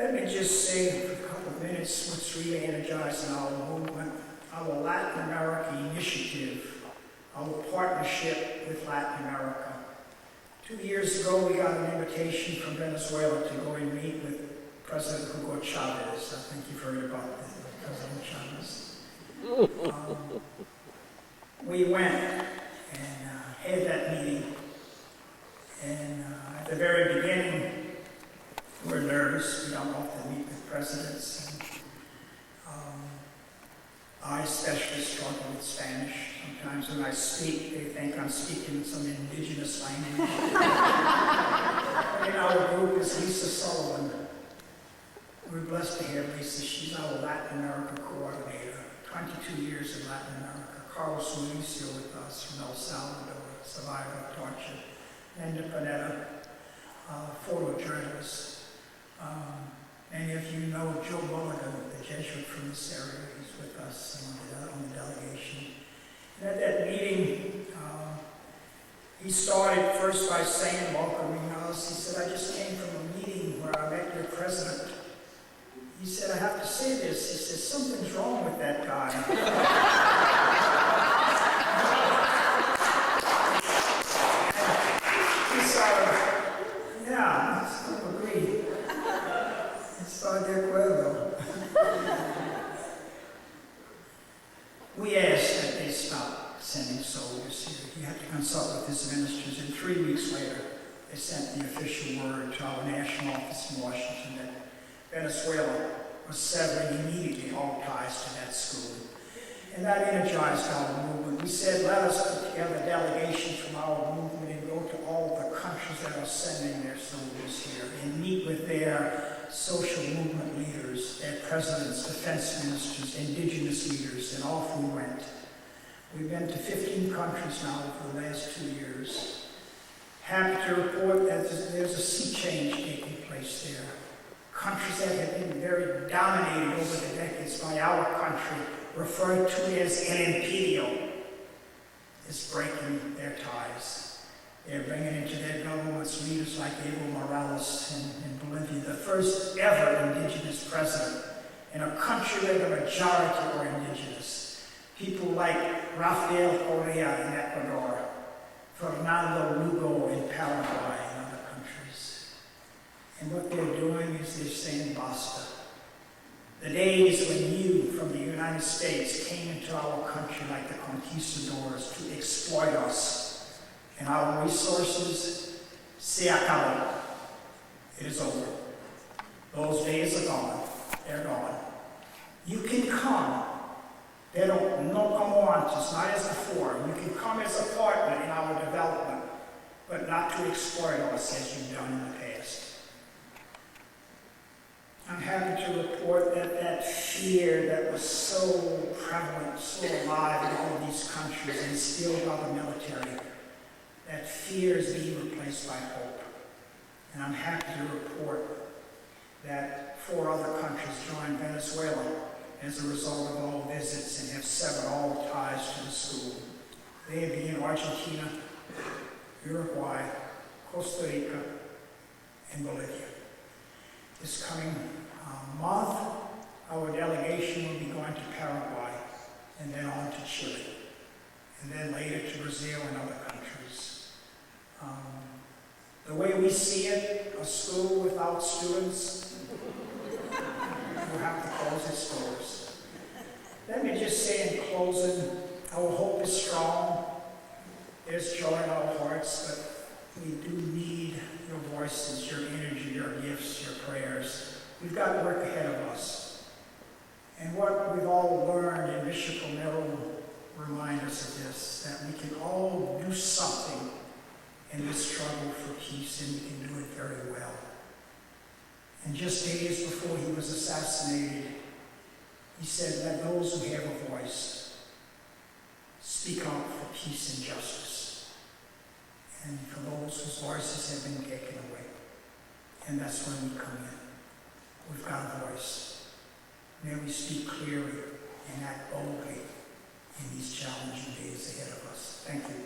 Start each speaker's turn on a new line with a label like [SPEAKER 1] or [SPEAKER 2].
[SPEAKER 1] Let me just say for a couple of minutes what's really energizing our movement, our Latin America initiative, our partnership with Latin America. 2 years ago, we got an invitation from Venezuela to go and meet with President Hugo Chavez. I think you've heard about President Chavez. We went and had that meeting, and at the very beginning, we're nervous. We don't often meet with presidents. I especially struggle with Spanish. Sometimes when I speak, they think I'm speaking some indigenous language. In our group is Lisa Sullivan. We're blessed to have Lisa. She's our Latin America coordinator. 22 years in Latin America. Carlos Mauricio with us from El Salvador, survivor of torture. Linda Panetta, photojournalist. Many of you know Joe Mulligan, the Jesuit from this area. He's with us on the delegation. And at that meeting, he started first by saying, welcoming us, he said, I just came from a meeting where I met your president. He said, I have to say this. He said, something's wrong with that guy. He sort of, yeah, I agree. Estoy de acuerdo. We asked that they stop sending soldiers here. He had to consult with his ministers, and 3 weeks later, they sent the official word to our national office in Washington that Venezuela was severing immediately all ties to that school. And that energized our movement. We said, let us put together a delegation from our movement and go to all the countries that are sending their soldiers here and meet with their social movement leaders, their presidents, defense ministers, indigenous leaders, and off we went. We've been to 15 countries now for the last 2 years. Happy to report that there's a sea change taking place there. Countries that have been very dominated over the decades by our country, referred to as el imperio, is breaking their ties. They're bringing into their governments leaders like Evo Morales in Bolivia, the first ever indigenous president in a country where the majority are indigenous. People like Rafael Correa in Ecuador, Fernando Lugo in Paraguay and other countries. And what they're doing is they're saying basta. The days when you, from the United States, came into our country like the conquistadors to exploit us and our resources, se acabó. It is over. Those days are gone. They're gone. You can come, pero no como antes, not as before. You can come as a partner in our development, but not to exploit us as you've done in the past. I'm happy to report that that fear that was so prevalent, so alive in all of these countries, instilled by the military, that fear is being replaced by hope. And I'm happy to report that 4 other countries joined Venezuela as a result of all visits and have severed all ties to the school. They being Argentina, Uruguay, Costa Rica, and Bolivia. This coming month, our delegation will be going to Paraguay and then on to Chile, and then later to Brazil and other countries. The way we see it, a school without students will have to close its doors. Let me just say in closing, our hope is strong. There's joy in our hearts, but we do need your voices, your energy, your gifts, your prayers. We've got work ahead of us. And what we've all learned, and Bishop Romero reminds us of this, that we can all do something in this struggle for peace, and we can do it very well. And just days before he was assassinated, he said, let those who have a voice speak out for peace and justice. And for those whose voices have been taken away. And that's when we come in. We've got a voice. May we speak clearly and act boldly in these challenging days ahead of us. Thank you.